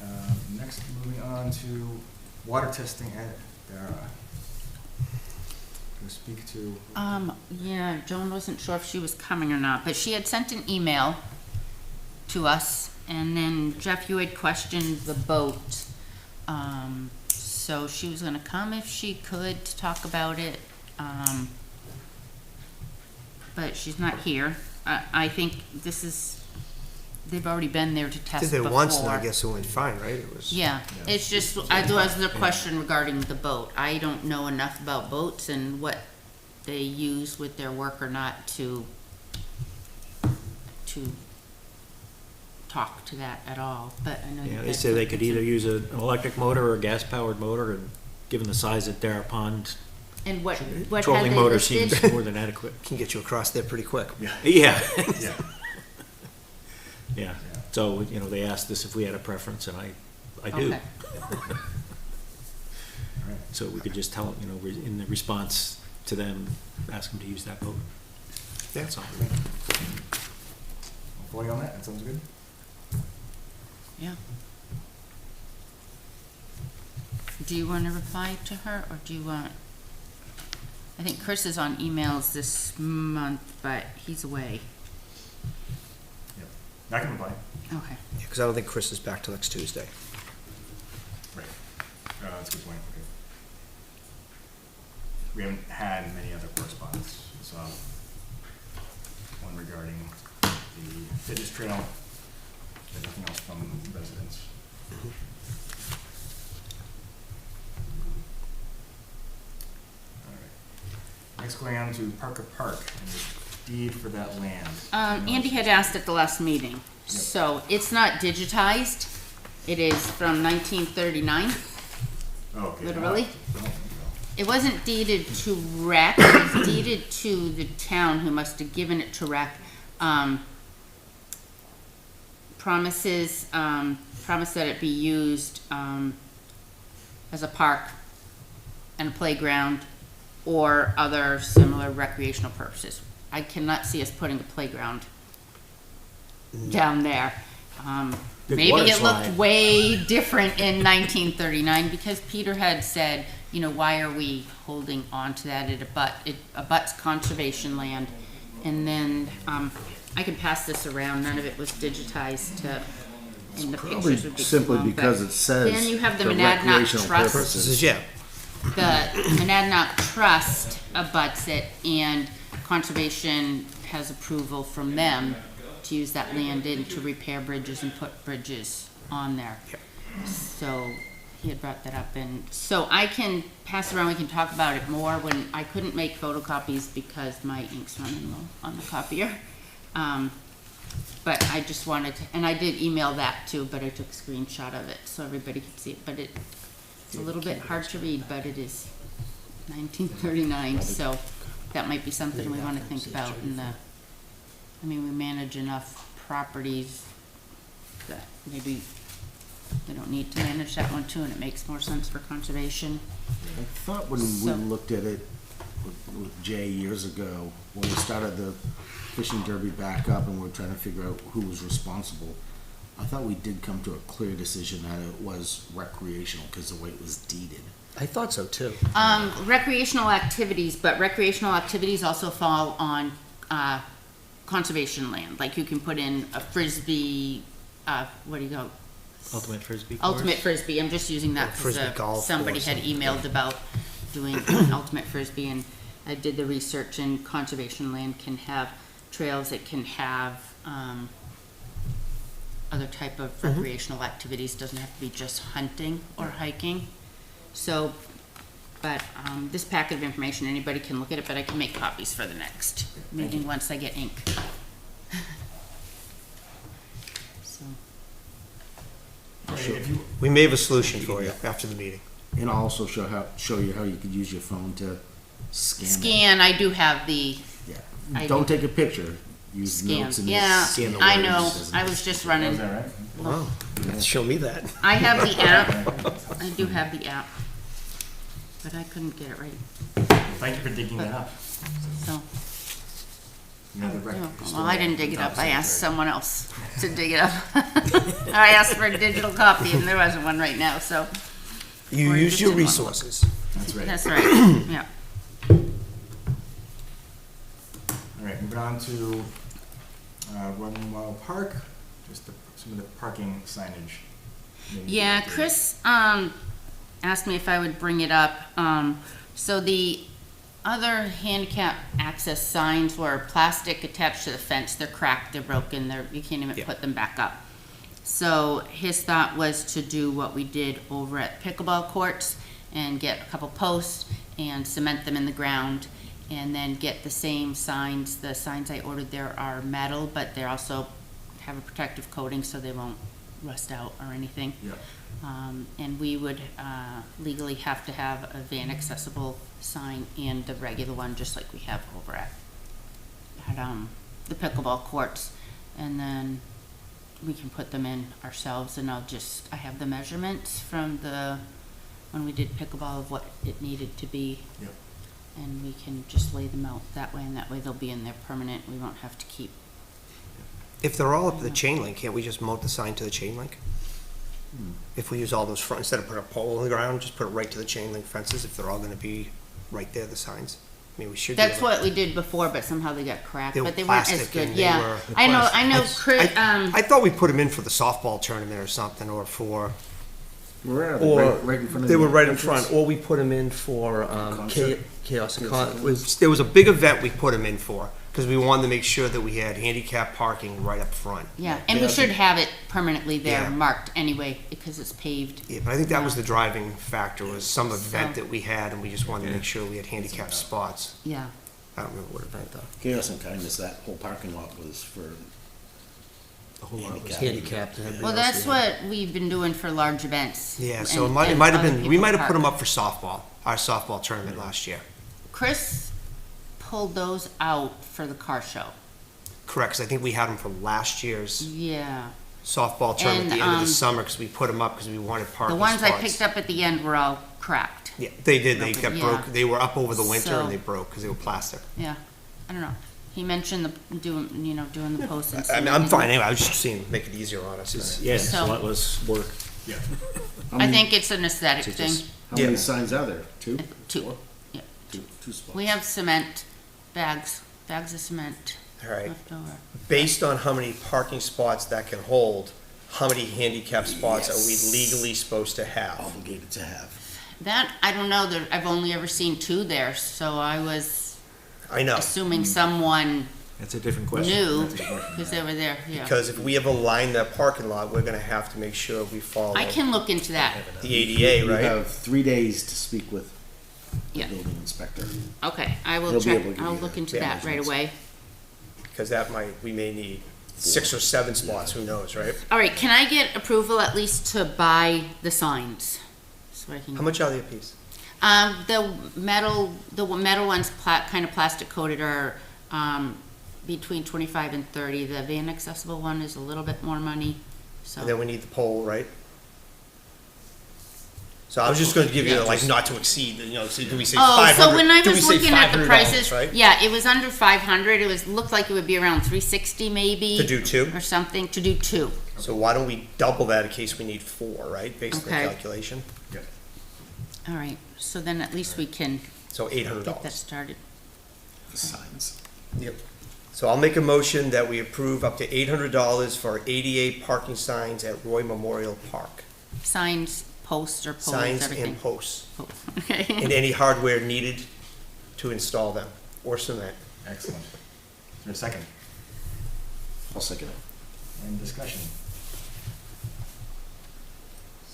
Speaker 1: All right. Next, moving on to water testing at Dara. Gonna speak to,
Speaker 2: Yeah, Joan wasn't sure if she was coming or not, but she had sent an email to us, and then Jeff, you had questioned the boat. So she was gonna come if she could to talk about it, but she's not here. I think this is, they've already been there to test
Speaker 4: Did
Speaker 2: before.
Speaker 4: it once, and I guess it went fine, right? It was.
Speaker 2: Yeah, it's just, there was a question regarding the boat. I don't know enough about boats and what they use with their work or not to talk to that at all, but I know. you
Speaker 3: Yeah, they
Speaker 2: guys
Speaker 3: say they
Speaker 2: looked
Speaker 3: could
Speaker 2: into-
Speaker 3: either use an electric motor or a gas-powered motor, and given the size of Dara Pond,
Speaker 2: And what had they
Speaker 3: trolling motor
Speaker 2: listed?
Speaker 3: seems more than adequate.
Speaker 4: Can get you across there pretty quick.
Speaker 3: Yeah,
Speaker 1: yeah.
Speaker 3: yeah. So, they asked us if we had a preference, and I do.
Speaker 2: Okay.
Speaker 3: So we could just tell them, in the response to them, ask them to use that boat. That's all.
Speaker 1: Voting on that, that sounds good.
Speaker 2: Yeah. Do you want to reply to her, or do you want, I think Chris is on emails this month, but he's away.
Speaker 1: Yep. I can reply.
Speaker 2: Okay.
Speaker 4: Because I don't think Chris is back till next Tuesday.
Speaker 1: Right. That's a good point. Okay. We haven't had many other correspondence. We saw one regarding the fitness trail, but nothing else from residents. All right. Next, going on to Parker Park and the deed for that land.
Speaker 2: Andy had asked at the last meeting, so it's not digitized. It is from 1939.
Speaker 1: Oh, okay.
Speaker 2: Literally?
Speaker 1: Oh, okay.
Speaker 2: It wasn't deeded to rec, it was deeded to the town who must have given it to rec. Promise that it be used, as a park and a playground or other similar recreational purposes. I cannot see us putting a playground down there.
Speaker 3: Big
Speaker 2: Maybe
Speaker 3: water
Speaker 2: it looked
Speaker 3: slide.
Speaker 2: way different in 1939 because Peter had said, why are we holding on to that? It abuts conservation land. And then, I can pass this around. None of it was digitized and the
Speaker 5: probably
Speaker 2: pictures would be too
Speaker 5: simply
Speaker 2: long,
Speaker 5: because
Speaker 2: but
Speaker 5: it says
Speaker 2: then you have the
Speaker 5: for
Speaker 2: Monadnock
Speaker 5: recreational
Speaker 2: Trust.
Speaker 5: purposes.
Speaker 4: This is, yeah.
Speaker 2: The Monadnock Trust abuts it, and conservation has approval from them to use that land in to repair bridges and put bridges on there. So he had brought that up, and so I can pass it around, we can talk about it more when I couldn't make photocopies because my ink's running low on the copier. But I just wanted to, and I did email that too, but I took a screenshot of it so everybody could see it. But it's a little bit hard to read, but it is 1939, so that might be something we want to think about in the, I mean, we manage enough properties that maybe we don't need to manage that one too, and it makes more sense for conservation.
Speaker 5: I thought when we
Speaker 2: So-
Speaker 5: looked at it with Jay years ago, when we started the fishing derby back up and we were trying to figure out who was responsible, I thought we did come to a clear decision that it was recreational because the way it was deeded.
Speaker 4: I thought so too.
Speaker 2: Recreational activities, but recreational activities also fall on conservation land. Like you can put in a frisbee, what do you go?
Speaker 3: Ultimate Frisbee course.
Speaker 2: Ultimate frisbee. I'm just using that because
Speaker 4: Frisbee golf
Speaker 2: somebody
Speaker 4: or
Speaker 2: had
Speaker 4: something.
Speaker 2: emailed about doing ultimate frisbee, and I did the research. And conservation land can have trails. It can have other type of recreational activities. Doesn't have to be just hunting or hiking. So, but this packet of information, anybody can look at it. But I can make copies for the next meeting once I get ink. So.
Speaker 1: If you,
Speaker 4: We may have a solution for you after the meeting.
Speaker 5: And I'll also show you how you could use your phone to scan it.
Speaker 2: Scan, I do have the
Speaker 5: Yeah.
Speaker 2: I
Speaker 5: Don't
Speaker 2: do.
Speaker 5: take a picture. Use
Speaker 2: scan.
Speaker 5: notes and
Speaker 2: Yeah,
Speaker 5: scan the
Speaker 2: I
Speaker 5: words.
Speaker 2: know. I was just running.
Speaker 1: is that right?
Speaker 4: Wow, show me that.
Speaker 2: I have the app. I do have the app. But I couldn't get it right.
Speaker 1: Thank you for digging that up.
Speaker 2: So,
Speaker 1: You know, the rec-
Speaker 2: well, I didn't dig it up. I asked someone else to dig it up. I asked for a digital copy and there wasn't one right now, so
Speaker 4: You
Speaker 2: Or
Speaker 4: used
Speaker 2: just
Speaker 4: your
Speaker 2: in one.
Speaker 4: resources.
Speaker 1: That's right.
Speaker 2: that's right. Yeah.
Speaker 1: All right, moving on to Runwell Park, just some of the parking signage. Maybe
Speaker 2: Yeah,
Speaker 1: updated.
Speaker 2: Chris asked me if I would bring it up. So the other handicap access signs were plastic attached to the fence. They're cracked, they're broken, you can't even
Speaker 4: Yeah.
Speaker 2: put them back up. So his thought was to do what we did over at pickleball courts and get a couple posts and cement them in the ground, and then get the same signs. The signs I ordered there are metal, but they also have a protective coating so they won't rust out or anything.
Speaker 1: Yeah.
Speaker 2: And we would legally have to have a van accessible sign and the regular one, just like we have over at the pickleball courts. And then we can put them in ourselves, and I have the measurements from when we did pickleball of what it needed to be.
Speaker 1: Yep.
Speaker 2: And we can just lay them out that way, and that way they'll be in there permanent. We won't have to keep.
Speaker 4: If they're all up to the chain link, can't we just mount the sign to the chain link? If we use all those front, instead of putting a pole on the ground, just put it right to the chain link fences, if they're all gonna be right there, the signs? I mean, we should. be
Speaker 2: That's
Speaker 4: able to-
Speaker 2: what we did before, but somehow they got cracked,
Speaker 4: They were
Speaker 2: but they weren't as
Speaker 4: plastic
Speaker 2: good.
Speaker 4: and they
Speaker 2: Yeah,
Speaker 4: were-
Speaker 2: I know, Chris,
Speaker 4: I thought we put them in for the softball tournament or something, or for,
Speaker 5: Where are they?
Speaker 4: or,
Speaker 5: Right in front of
Speaker 4: they
Speaker 5: the
Speaker 4: were right in
Speaker 5: entrance?
Speaker 4: front, or we put them in for,
Speaker 5: Concert?
Speaker 4: Chaos and
Speaker 5: Chaos and
Speaker 4: There was a big event we put them in for, because we wanted to make sure that we had handicap parking right up front.
Speaker 2: yeah, and we should have it permanently there
Speaker 4: Yeah.
Speaker 2: marked anyway, because it's paved.
Speaker 4: Yeah, but I think that was the driving factor, was some
Speaker 2: So-
Speaker 4: event that we had, and we just wanted to make sure we had handicap spots.
Speaker 2: Yeah,
Speaker 4: I don't remember what event though.
Speaker 5: Chaos and Kindness, that whole parking lot was for
Speaker 4: The whole lot was
Speaker 5: Handicapped.
Speaker 4: handicapped.
Speaker 2: well, that's what we've been doing for large events.
Speaker 4: Yeah, so it
Speaker 2: and-
Speaker 4: might
Speaker 2: and
Speaker 4: have
Speaker 2: other
Speaker 4: been, we
Speaker 2: people
Speaker 4: might have put them
Speaker 2: park.
Speaker 4: up for softball, our softball tournament last year.
Speaker 2: Chris pulled those out for the car show.
Speaker 4: Correct, 'cause I think we had them for last year's
Speaker 2: Yeah,
Speaker 4: softball tournament at
Speaker 2: And,
Speaker 4: the end of the summer, because we put them up because we wanted
Speaker 2: the
Speaker 4: parking
Speaker 2: ones
Speaker 4: spots.
Speaker 2: I picked up at the end were all cracked.
Speaker 4: Yeah, they did, they got
Speaker 2: Yeah.
Speaker 4: broke, they were up over the winter
Speaker 2: So-
Speaker 4: and they broke, because they were plastic.
Speaker 2: Yeah, I don't know. He mentioned doing the posts and
Speaker 4: I
Speaker 2: stuff.
Speaker 4: mean, I'm fine anyway, I was just seeing, make it easier on us. It's-
Speaker 3: Yeah, it's a
Speaker 2: So-
Speaker 3: lot less work.
Speaker 1: Yeah.
Speaker 2: I think it's an aesthetic
Speaker 4: It's
Speaker 2: thing.
Speaker 4: just-
Speaker 5: How many
Speaker 4: Yeah.
Speaker 5: signs are there? Two?
Speaker 2: Two.
Speaker 5: Four?
Speaker 2: Yeah.
Speaker 5: Two spots.
Speaker 2: We have cement bags of cement
Speaker 4: All right,
Speaker 2: left over.
Speaker 4: based on how many parking spots that can hold, how many handicap spots are we
Speaker 5: Yes.
Speaker 4: legally supposed to have?
Speaker 5: Obligated to have.
Speaker 2: That, I don't know, I've only ever seen two there, so I was
Speaker 4: I know.
Speaker 2: assuming someone
Speaker 3: That's a different question.
Speaker 2: new,
Speaker 1: That's a good question,
Speaker 2: because
Speaker 1: yeah.
Speaker 2: they were there, yeah.
Speaker 4: Because if we ever line that parking lot, we're gonna have to make sure we follow
Speaker 2: I can look into that.
Speaker 4: the ADA,
Speaker 5: You
Speaker 4: right?
Speaker 5: have 3 days to speak with the
Speaker 2: Yeah.
Speaker 5: building inspector.
Speaker 2: Okay, I will
Speaker 5: They'll be
Speaker 2: check,
Speaker 5: able to give
Speaker 2: I'll
Speaker 5: you
Speaker 2: look
Speaker 5: the
Speaker 2: into that right
Speaker 5: measurements.
Speaker 2: away.
Speaker 4: Because we may need 6 or 7 spots, who knows, right?
Speaker 2: All right, can I get approval at least to buy the signs? So I can.
Speaker 4: How much are they a piece?
Speaker 2: The metal ones, kind of plastic coated are, between 25 and 30. The van accessible one is a little bit more money,
Speaker 4: And then
Speaker 2: so.
Speaker 4: we need the pole, right? So I was just gonna give you,
Speaker 2: Yeah.
Speaker 4: like, not to exceed, you know, so do we say
Speaker 2: Oh,
Speaker 4: 500?
Speaker 2: so when I
Speaker 4: do we
Speaker 2: was
Speaker 4: say
Speaker 2: looking at the
Speaker 4: $500,
Speaker 2: prices,
Speaker 4: right?
Speaker 2: yeah, it was under 500. It looked like it would be around 360 maybe.
Speaker 4: To do 2?
Speaker 2: Or something, to do 2.
Speaker 4: So why don't we double that in case we need 4, right, based on the
Speaker 2: Okay.
Speaker 4: calculation?
Speaker 1: Yep.
Speaker 2: All right, so then at least we can
Speaker 4: So
Speaker 2: get that
Speaker 4: $800.
Speaker 2: started.
Speaker 5: The signs.
Speaker 4: Yep. So I'll make a motion that we approve up to $800 for ADA parking signs at Roy Memorial Park.
Speaker 2: Signs, posts, or poles,
Speaker 4: Signs
Speaker 2: everything.
Speaker 4: and posts,
Speaker 2: Posts, okay.
Speaker 4: and any hardware needed to install them, or cement.
Speaker 1: Excellent. Is there a second?
Speaker 5: I'll second it.
Speaker 1: Any discussion?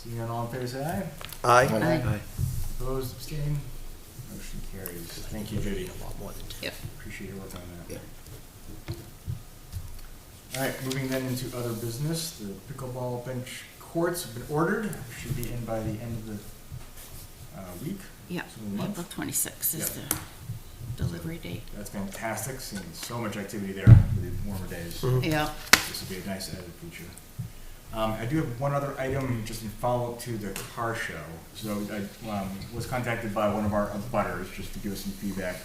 Speaker 1: Seeing none, all in favor, say aye.
Speaker 4: Aye?
Speaker 2: Aye.
Speaker 3: Aye.
Speaker 1: Opposed, abstained, motion carries. Thank you, Judy.
Speaker 4: A lot more than 10.
Speaker 2: Yep.
Speaker 1: Appreciate your work on that.
Speaker 5: Yeah.
Speaker 1: All right, moving then into other business, the pickleball bench courts have been ordered, should be in by the end of the week.
Speaker 2: Yeah,
Speaker 1: So in a month.
Speaker 2: April 26th is
Speaker 1: Yeah.
Speaker 2: the delivery date.
Speaker 1: That's fantastic, seeing so much activity there with the warmer days.
Speaker 4: Mhm.
Speaker 2: Yeah.
Speaker 1: This will be a nice added feature. I do have one other item, just in follow-up to the car show. So I was contacted by one of our butters, just to give us some feedback.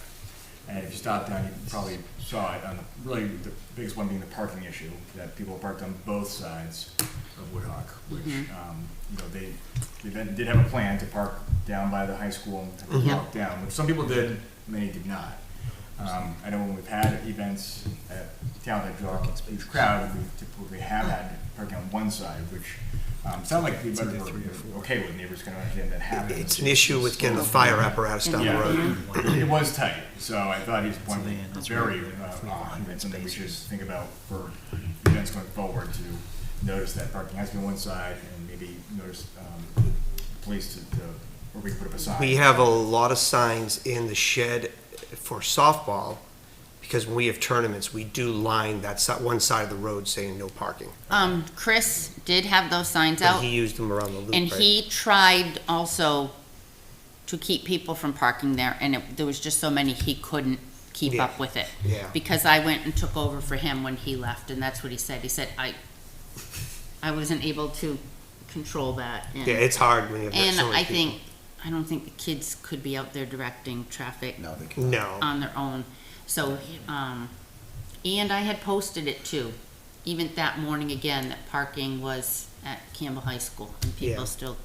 Speaker 1: And if you stopped down, you probably saw it on really the biggest one being the parking issue, that people parked on both sides of Woodhawk, which, you know, they did have a plan to park down by the high school and
Speaker 2: Mhm.
Speaker 1: walk down, which some people did, many did not. I know when we've had events at town that draw a huge crowd, we typically have had parking on one side, which sounded like the butters were okay with, neighbors kind of understand that happened.
Speaker 4: It's an issue with getting the fire apparatus down the
Speaker 1: Yeah.
Speaker 4: road.
Speaker 1: It was tight, so I thought his point was
Speaker 3: That's
Speaker 1: very
Speaker 3: right.
Speaker 1: on, and something we should think about for events going forward, to notice that parking has to be on one side, and maybe notice police to, or we can put up a sign.
Speaker 4: We have a lot of signs in the shed for softball, because when we have tournaments, we do line that one side of the road saying no parking.
Speaker 2: Chris did have those signs
Speaker 4: And
Speaker 2: out,
Speaker 4: he used them around the loop,
Speaker 2: and
Speaker 4: right?
Speaker 2: he tried also to keep people from parking there, and there was just so many, he couldn't keep
Speaker 4: Yeah.
Speaker 2: up with it.
Speaker 4: Yeah.
Speaker 2: Because I went and took over for him when he left, and that's what he said. He said, I wasn't able to control that. And-
Speaker 4: Yeah, it's hard when you have
Speaker 2: And
Speaker 4: so many
Speaker 2: I
Speaker 4: people.
Speaker 2: think, I don't think the kids could be out there directing traffic
Speaker 5: No, they can.
Speaker 4: No.
Speaker 2: on their own. So, and I had posted it too, even that morning again, that parking was at Campbell High School, and
Speaker 4: Yeah.
Speaker 2: people still,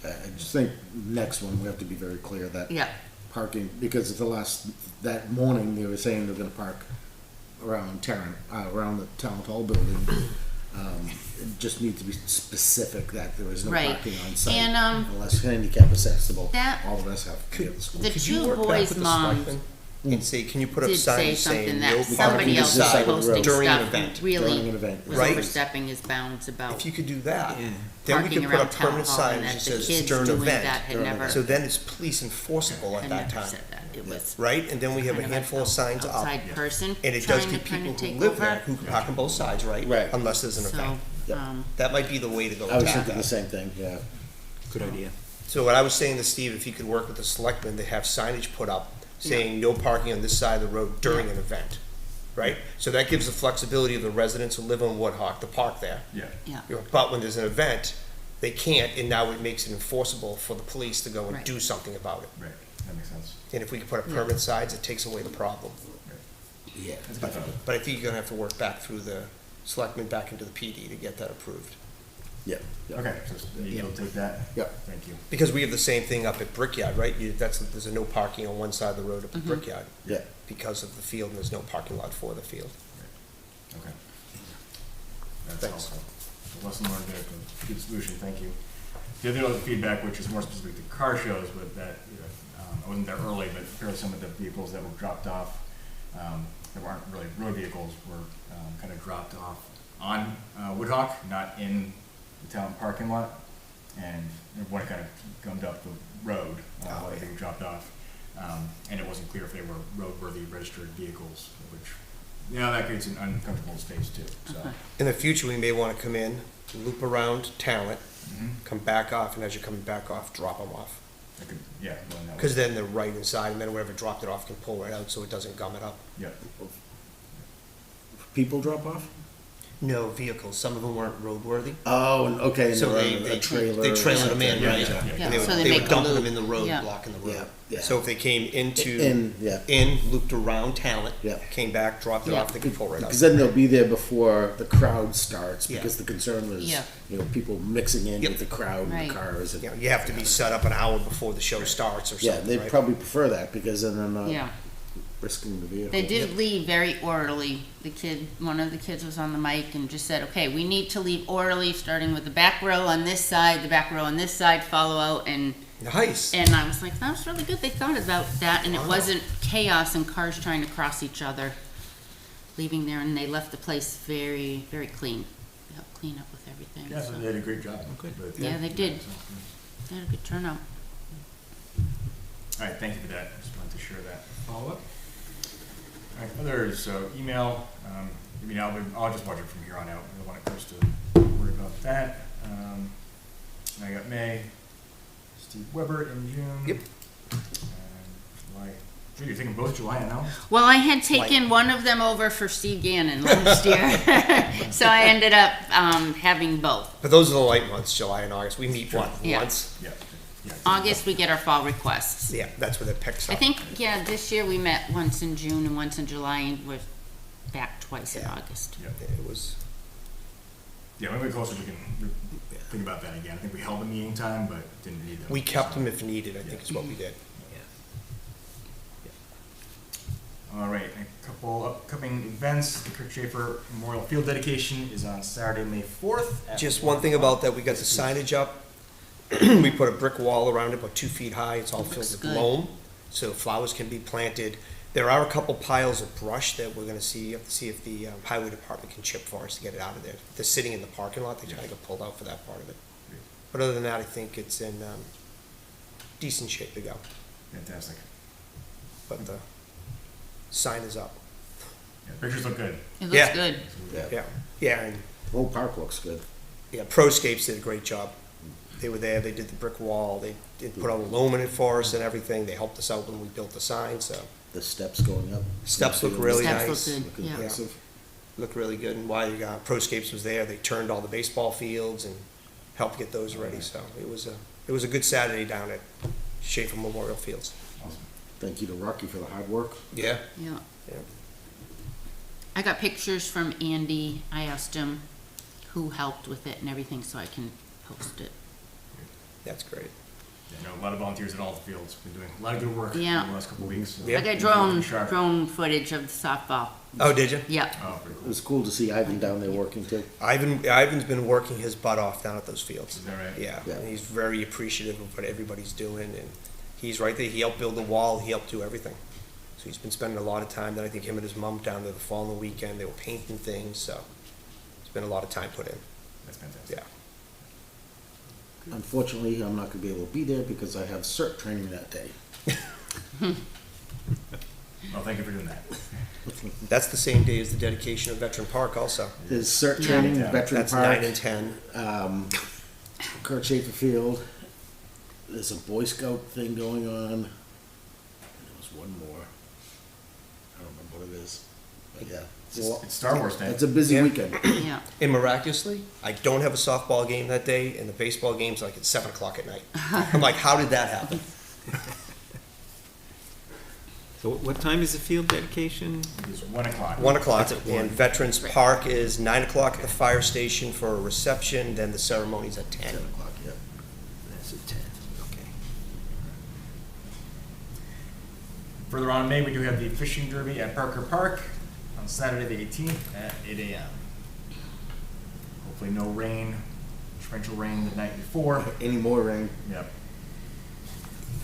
Speaker 5: I just think next one, we have to be very clear that
Speaker 2: yeah,
Speaker 5: parking, because that morning, they were saying they're gonna park around around the town hall building. It just needs to be specific that there is no
Speaker 2: Right.
Speaker 5: parking on site
Speaker 2: And,
Speaker 5: unless handicap accessible.
Speaker 2: that-
Speaker 5: All the rest have to be at the school.
Speaker 2: the
Speaker 4: Could you
Speaker 2: two
Speaker 4: work back
Speaker 2: boys'
Speaker 4: with the
Speaker 2: moms
Speaker 4: selectmen and say, can you put up
Speaker 2: did say
Speaker 4: signs
Speaker 2: something
Speaker 4: saying
Speaker 2: that
Speaker 4: no
Speaker 2: somebody
Speaker 4: parking
Speaker 2: else
Speaker 5: this
Speaker 2: was
Speaker 5: side of the
Speaker 2: posting
Speaker 5: road.
Speaker 4: During an
Speaker 2: stuff
Speaker 4: event.
Speaker 2: and really
Speaker 5: During an event,
Speaker 2: was
Speaker 4: right.
Speaker 2: overstepping his bounds about
Speaker 4: If you could do that,
Speaker 3: Yeah.
Speaker 4: then we
Speaker 2: parking
Speaker 4: could put
Speaker 2: around
Speaker 4: up
Speaker 2: town
Speaker 4: permanent
Speaker 2: hall, and
Speaker 4: signs that
Speaker 2: that the
Speaker 4: says
Speaker 2: kids
Speaker 4: during an
Speaker 2: doing
Speaker 4: event.
Speaker 2: that had never,
Speaker 4: So then it's police enforceable at
Speaker 2: had
Speaker 4: that
Speaker 2: never
Speaker 4: time,
Speaker 2: said that. It was
Speaker 4: right? And then we have a
Speaker 2: kind
Speaker 4: handful of signs up.
Speaker 2: outside person
Speaker 4: And it does
Speaker 2: trying to
Speaker 4: give
Speaker 2: kind
Speaker 4: people
Speaker 2: of
Speaker 4: who
Speaker 2: take
Speaker 4: live there,
Speaker 2: over.
Speaker 4: who can park on both sides, right?
Speaker 5: Right.
Speaker 4: Unless there's an event.
Speaker 2: So,
Speaker 5: Yep.
Speaker 4: That might be the way to go
Speaker 5: I was
Speaker 4: attack
Speaker 5: thinking the
Speaker 4: that.
Speaker 5: same thing, yeah.
Speaker 3: Good idea.
Speaker 4: So what I was saying to Steve, if he could work with the selectmen, they have signage put up saying no parking on this side of the road during an event, right? So that gives the flexibility of the residents who live on Woodhawk to park there.
Speaker 1: Yeah.
Speaker 2: yeah,
Speaker 4: You know, but when there's an event, they can't, and now it makes it enforceable for the police to go and
Speaker 2: Right.
Speaker 4: do something about it.
Speaker 1: Right, that makes sense.
Speaker 4: And if we could put up
Speaker 2: Yeah.
Speaker 4: permanent signs, it takes away the problem.
Speaker 5: Yeah.
Speaker 1: That's a good thought.
Speaker 4: But I think you're gonna have to work back through the selectmen back into the PD to get that approved.
Speaker 5: Yeah. Yeah.
Speaker 1: Okay, so you'll take that?
Speaker 5: Yeah.
Speaker 1: Thank you.
Speaker 4: Because we have the same thing up at Brickyard, right? There's a no parking on one side of the road up at Brickyard
Speaker 5: Yeah.
Speaker 4: because of the field, and there's no parking lot for the field.
Speaker 1: Okay. That's
Speaker 4: Thanks.
Speaker 1: helpful. So lesson learned there, good solution, thank you. The other feedback, which is more specific to car shows, but that, I wasn't there early, but apparently some of the vehicles that were dropped off that weren't really road vehicles were kind of dropped off on Woodhawk, not in the town parking lot. And one kind of gummed up the road while they were dropped off. And it wasn't clear if they were roadworthy registered vehicles, which, that creates an uncomfortable space too, so.
Speaker 4: In the future, we may want to come in, loop around Talent, come back off, and as you're coming back off, drop them off.
Speaker 1: I could, yeah. well, that
Speaker 4: Because
Speaker 1: was-
Speaker 4: then they're right inside, and then whoever dropped it off can pull right out so it doesn't gum it up.
Speaker 1: Yeah,
Speaker 5: People drop off?
Speaker 4: No vehicles, some of them weren't roadworthy.
Speaker 5: Oh, and okay, and
Speaker 4: So
Speaker 5: they're
Speaker 4: they
Speaker 5: a trailer.
Speaker 4: they trailer them in,
Speaker 1: Yeah,
Speaker 4: right?
Speaker 1: yeah, yeah.
Speaker 2: Yeah,
Speaker 4: And they
Speaker 2: so
Speaker 4: were,
Speaker 2: they
Speaker 4: they
Speaker 2: make
Speaker 4: were
Speaker 2: a
Speaker 4: dumping
Speaker 2: loop.
Speaker 4: them in the road,
Speaker 2: Yeah.
Speaker 4: blocking the road.
Speaker 5: Yeah, yeah.
Speaker 4: So if they came into,
Speaker 5: Yeah.
Speaker 4: looped around Talent,
Speaker 5: Yeah.
Speaker 4: came back, dropped it
Speaker 2: Yeah.
Speaker 4: off, they could pull right out.
Speaker 5: Because then they'll be there before the crowd starts,
Speaker 4: Yeah.
Speaker 5: because the concern was,
Speaker 2: Yeah.
Speaker 5: people mixing in
Speaker 4: Yep.
Speaker 5: with the crowd and
Speaker 2: Right.
Speaker 5: the cars. And,
Speaker 4: You know, you have to be set up an hour before the show starts or
Speaker 5: yeah,
Speaker 4: something,
Speaker 5: they'd
Speaker 4: right?
Speaker 5: probably prefer that, because then they're not
Speaker 2: Yeah.
Speaker 5: risking the vehicle.
Speaker 2: They did leave very orderly. One of the kids was on the mic and just said, okay, we need to leave orderly, starting with the back row on this side, the back row on this side, follow out, and
Speaker 4: Nice.
Speaker 2: I was like, that was really good. They thought about that, and it
Speaker 4: Wow.
Speaker 2: wasn't chaos and cars trying to cross each other, leaving there, and they left the place very, very clean. They helped clean up with everything.
Speaker 1: yeah, so
Speaker 2: so.
Speaker 1: they did a great job.
Speaker 3: good.
Speaker 1: But,
Speaker 2: Yeah, they did.
Speaker 1: so,
Speaker 2: They had a good turnout.
Speaker 1: all right, thank you for that. Just wanted to share that follow-up. All right, others, so email, I'll just watch it from here on out. I don't want Chris to worry about that. And I got May, Steve Weber in June.
Speaker 4: Yep.
Speaker 1: And July. Gee, you're taking both July and August?
Speaker 2: Well, I had taken one of them over for Steve Gannon last year, so I ended up having both.
Speaker 4: But those are the light months, July and August. We meet
Speaker 2: Yeah.
Speaker 4: once.
Speaker 1: Yeah. Yeah.
Speaker 2: August, we get our fall requests.
Speaker 4: Yeah, that's where it picks up.
Speaker 2: I think, this year we met once in June and once in July, and we're back twice in
Speaker 4: Yeah.
Speaker 2: August.
Speaker 1: Yeah.
Speaker 4: It was,
Speaker 1: Yeah, when we get closer, we can think about that again. I think we held a meeting time, but didn't need them.
Speaker 4: we kept them if needed, I think is what we did.
Speaker 1: All right, a couple upcoming events. The Kirk Schaefer Memorial Field dedication is on Saturday, May 4th. at
Speaker 4: Just
Speaker 1: 1
Speaker 4: one thing about that, we got the signage up. We put a brick wall around it, about 2 feet high. It's all filled
Speaker 2: Looks
Speaker 4: with
Speaker 2: good.
Speaker 4: loam, so flowers can be planted. There are a couple piles of brush that we're gonna see, have to see if the highway department can chip for us to get it out of there. They're sitting in the parking lot, they try to get pulled out for that part of it. But other than that, I think it's in decent shape to go.
Speaker 1: Fantastic.
Speaker 4: But the sign is up.
Speaker 1: Yeah, pictures look good.
Speaker 2: It looks
Speaker 4: Yeah.
Speaker 2: good.
Speaker 4: Yeah, yeah, and
Speaker 5: The whole park looks good.
Speaker 4: yeah, Proscapes did a great job. They were there, they did the brick wall, they did put all the loam in it for us and everything. They helped us out when we built the sign, so
Speaker 5: The steps going up.
Speaker 4: steps look really
Speaker 2: Steps
Speaker 4: nice.
Speaker 2: look
Speaker 5: Look
Speaker 2: good, yeah.
Speaker 5: impressive.
Speaker 4: Looked really good. And while Proscapes was there, they turned all the baseball fields and helped get those ready. So it was a good Saturday down at Schaefer Memorial Fields.
Speaker 1: Awesome.
Speaker 5: Thank you to Rocky for the hard work.
Speaker 4: Yeah.
Speaker 2: Yeah.
Speaker 4: Yeah.
Speaker 2: I got pictures from Andy. I asked him who helped with it and everything, so I can post it.
Speaker 4: That's great.
Speaker 1: Yeah, no, a lot of volunteers at all the fields. Been doing a lot of good work
Speaker 2: Yeah.
Speaker 1: in the last couple of weeks.
Speaker 4: Yeah.
Speaker 2: I got
Speaker 1: Looking sharp.
Speaker 2: drone footage of the softball.
Speaker 4: Oh, did you?
Speaker 2: Yep.
Speaker 1: Oh, pretty
Speaker 5: It
Speaker 1: cool.
Speaker 5: was cool to see Ivan down there working too.
Speaker 4: Ivan's been working his butt off down at those fields.
Speaker 1: Is that right?
Speaker 4: Yeah.
Speaker 5: Yeah.
Speaker 4: And he's very appreciative of what everybody's doing, and he's right there. He helped build the wall. He helped do everything. So he's been spending a lot of time. Then I think him and his mom down there the following weekend. They were painting things. So it's been a lot of time put in.
Speaker 1: That's fantastic.
Speaker 4: Yeah.
Speaker 5: Unfortunately, I'm not gonna be able to be there because I have CERT training that day.
Speaker 1: Well, thank you for doing that.
Speaker 4: That's the same day as the dedication of Veteran Park also.
Speaker 5: There's CERT
Speaker 2: Yeah.
Speaker 5: training,
Speaker 1: Yeah.
Speaker 5: Veteran
Speaker 4: That's 9
Speaker 5: Park,
Speaker 4: and 10.
Speaker 5: Kirk Schaefer Field. There's a Boy Scout thing going on. There was one more. I don't remember what it is. But yeah.
Speaker 1: It's Star Wars Day.
Speaker 5: It's a busy
Speaker 4: Yeah.
Speaker 5: weekend.
Speaker 2: Yeah.
Speaker 4: And miraculously, I don't have a softball game that day, and the baseball game's like at 7 o'clock at night. I'm like, how did that happen?
Speaker 3: So what time is the field dedication?
Speaker 1: It's 1 o'clock.
Speaker 4: 1 o'clock,
Speaker 3: That's at
Speaker 4: and
Speaker 3: 1.
Speaker 4: Veterans Park is 9 o'clock at the fire station for a reception, then the ceremony's at 10.
Speaker 5: 10 o'clock, yeah.
Speaker 3: That's at 10, okay.
Speaker 1: Further on in May, we do have the fishing derby at Parker Park on Saturday the 18th at 8 a.m. Hopefully no rain, torrential rain the night before.
Speaker 5: Any more rain?
Speaker 1: Yep.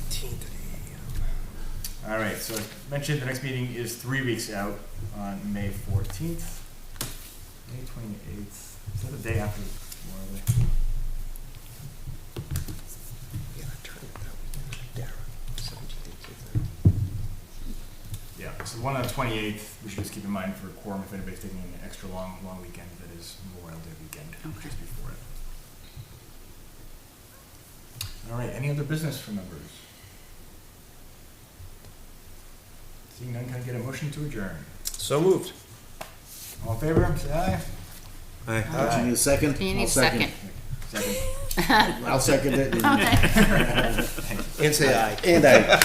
Speaker 4: 18th at 8 a.m.
Speaker 1: All right, so as mentioned, the next meeting is 3 weeks out on May 14th. May 28th. Is that the day after Memorial Day? Yeah, so one on the 28th, we should just keep in mind for quorum if anybody's taking an extra long weekend, that is Memorial Day weekend,
Speaker 2: Okay.
Speaker 1: just before it. All right, any other business from members? Seeing none, can I get a motion to adjourn?
Speaker 4: So moved.
Speaker 1: All in favor, say aye.
Speaker 4: Aye.
Speaker 5: Do you need a second?
Speaker 2: Do you need
Speaker 5: I'll
Speaker 2: a second?
Speaker 1: Second.
Speaker 5: I'll second it.
Speaker 4: And say aye.
Speaker 5: And I.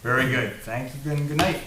Speaker 1: Very good. Thank you and good night.